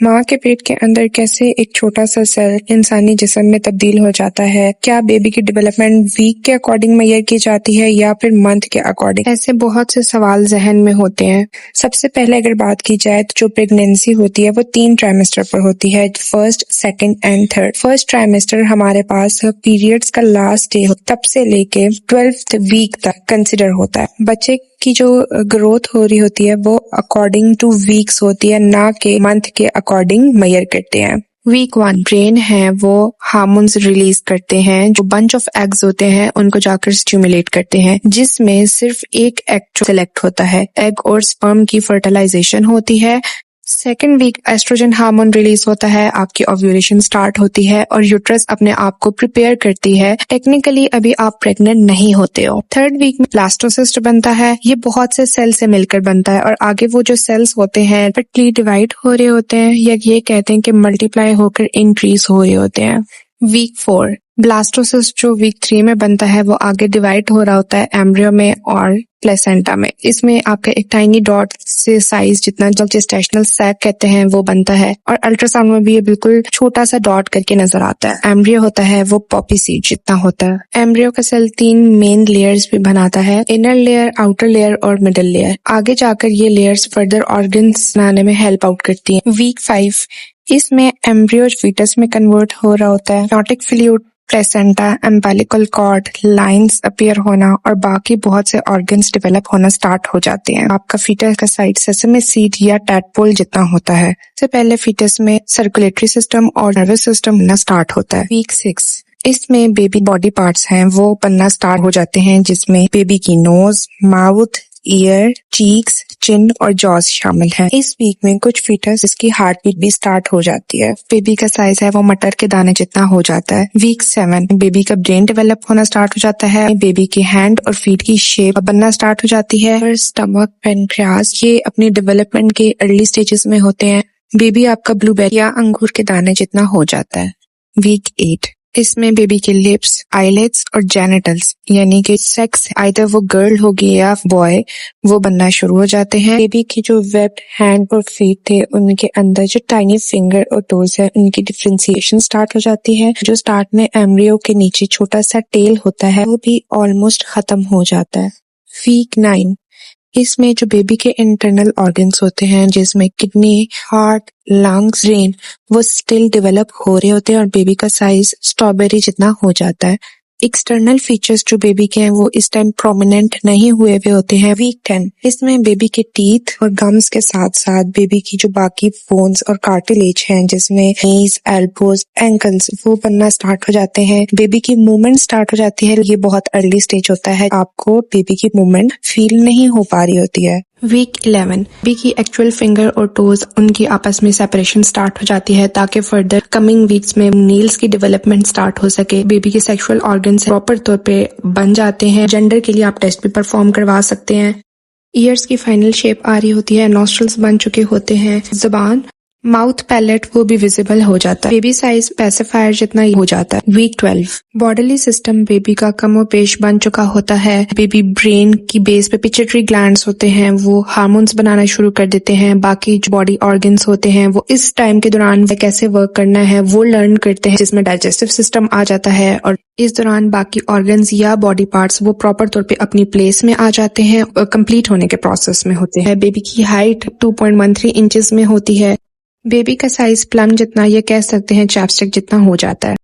माँ के पेट के अंदर कैसे एक छोटा सा सेल इंसानी जिस्म में तब्दील हो जाता है। क्या बेबी की डेवलपमेंट वीक के अकॉर्डिंग मेजर की जाती है या फिर मंथ के अकॉर्डिंग? ऐसे बहुत से सवाल जहन में होते हैं। सबसे पहले अगर बात की जाए तो जो प्रेगनेंसी होती है वो 3 ट्राइमेस्टर पर होती है, first, second and third. First trimester हमारे पास पीरियड्स का लास्ट डे तब से लेके 12th वीक तक कंसिडर होता है। बच्चे की जो ग्रोथ हो रही होती है वो अकॉर्डिंग टू वीक्स होती है, ना कि मंथ के अकॉर्डिंग मेजर करते हैं। वीक 1 ब्रेन है वो हार्मोन्स रिलीज करते हैं, जो बंच ऑफ एग्स होते हैं उनको जाकर स्टिमुलेट करते हैं, जिसमें सिर्फ एक एग सेलेक्ट होता है। एग और स्पर्म की फर्टिलाइजेशन होती है। Second week estrogen hormone release होता है, आपकी ओव्यूलेशन स्टार्ट होती है और यूट्रस अपने आप को प्रिपेयर करती है। टेक्निकली अभी आप प्रेग्नेंट नहीं होते हो। थर्ड वीक में ब्लास्टोसिस्ट बनता है, ये बहुत से सेल से मिलकर बनता है और आगे वो जो सेल्स होते हैं परफेक्टली डिवाइड हो रहे होते हैं, या ये कहते हैं कि मल्टीप्लाई होकर इंक्रीज हो रहे होते हैं। वीक 4 ब्लास्टोसिस्ट जो वीक 3 में बनता है वो आगे डिवाइड हो रहा होता है एम्ब्रियो में और प्लेसेंटा में। इसमें आपका एक टाइनी डॉट से साइज जितना, जो जेस्टेशनल सैक कहते हैं, वो बनता है और अल्ट्रासाउंड में भी ये बिल्कुल छोटा सा डॉट करके नजर आता है। एम्ब्रियो होता है वो पॉपी सीड जितना होता है। एम्ब्रियो का सेल 3 मेन लेयर्स भी बनाता है, इनर लेयर, आउटर लेयर और मिडल लेयर। आगे जाकर ये लेयर्स फर्दर ऑर्गन्स बनाने में हेल्प आउट करती हैं। वीक 5 इसमें एम्ब्रियो फीटस में कन्वर्ट हो रहा होता है। Amniotic fluid, placenta, umbilical cord, lines appear होना और बाकी बहुत से ऑर्गन्स डेवलप होना स्टार्ट हो जाते हैं। आपका फीटस का साइज सेसमे सीड या टैडपोल जितना होता है। इससे पहले फीटस में सर्कुलेटरी सिस्टम और नर्वस सिस्टम बनना स्टार्ट होता है। वीक 6 इसमें बेबी बॉडी पार्ट्स हैं वो बनना स्टार्ट हो जाते हैं, जिसमें बेबी की नोज, माउथ, ईयर, चीक्स, चिन और जॉज शामिल हैं। इस वीक में कुछ फीटस इसकी हार्ट बीट भी स्टार्ट हो जाती है। बेबी का साइज है वो मटर के दाने जितना हो जाता है। वीक 7 बेबी का ब्रेन डेवलप होना स्टार्ट हो जाता है। बेबी की हैंड और फीट की शेप बनना स्टार्ट हो जाती है। और स्टमक, पेनक्रियास ये अपनी डेवलपमेंट के अर्ली स्टेजेस में होते हैं। बेबी आपका ब्लूबेरी या अंगूर के दाने जितना हो जाता है। वीक 8 इसमें बेबी के लिप्स, आईलेट्स और जेनिटल्स यानी कि सेक्स, आइदर वो गर्ल होगी या बॉय, वो बनना शुरू हो जाते हैं। बेबी की जो वेब्ड हैंड और फीट थे उनके अंदर जो टाइनी फिंगर और टोज है उनकी डिफरेंशिएशन स्टार्ट हो जाती है। जो स्टार्ट में एम्ब्रियो के नीचे छोटा सा टेल होता है वो भी ऑलमोस्ट खत्म हो जाता है। वीक 9 इसमें जो बेबी के इंटरनल ऑर्गन्स होते हैं, जिसमें किडनी, हार्ट, लंग्स, ब्रेन, वो स्टिल डेवलप हो रहे होते हैं और बेबी का साइज स्ट्रॉबेरी जितना हो जाता है। एक्सटर्नल फीचर्स जो बेबी के हैं वो इस टाइम प्रोमिनेंट नहीं हुए हुए होते हैं। वीक 10 इसमें बेबी के टीथ और गम्स के साथ साथ बेबी की जो बाकी बोन्स और कार्टिलेज हैं, जिसमें नीज, एल्बोज, एंकल्स, वो बनना स्टार्ट हो जाते हैं। बेबी की मूवमेंट स्टार्ट हो जाती है। ये बहुत अर्ली स्टेज होता है, आपको बेबी की मूवमेंट फील नहीं हो पा रही होती है। वीक 11 बेबी की एक्चुअल फिंगर और टोज उनकी आपस में सेपरेशन स्टार्ट हो जाती है, ताकि फर्दर कमिंग वीक्स में नील्स की डेवलपमेंट स्टार्ट हो सके। बेबी के सेक्सुअल ऑर्गन्स प्रॉपर तौर पे बन जाते हैं। जेंडर के लिए आप टेस्ट भी परफॉर्म करवा सकते हैं। ईयर्स की फाइनल शेप आ रही होती है, नॉस्ट्रल्स बन चुके होते हैं, जुबान, माउथ, पैलेट वो भी विजिबल हो जाता है। बेबी साइज पैसिफायर जितना ही हो जाता है। वीक 12 बॉडीली सिस्टम बेबी का कमोपेश बन चुका होता है। बेबी ब्रेन की बेस पे पिट्यूटरी ग्लैंड्स होते हैं, वो हार्मोन्स बनाना शुरू कर देते हैं। बाकी जो बॉडी ऑर्गन्स होते हैं वो इस टाइम के दौरान कैसे वर्क करना है वो लर्न करते हैं, जिसमें डाइजेस्टिव सिस्टम आ जाता है और इस दौरान बाकी ऑर्गन्स या बॉडी पार्ट्स वो प्रॉपर तौर पे अपनी प्लेस में आ जाते हैं और कंप्लीट होने के प्रोसेस में होते हैं। बेबी की हाइट 2.13 इंचेस में होती है। बेबी का साइज प्लम जितना, ये कह सकते हैं चैपस्टिक जितना हो जाता है।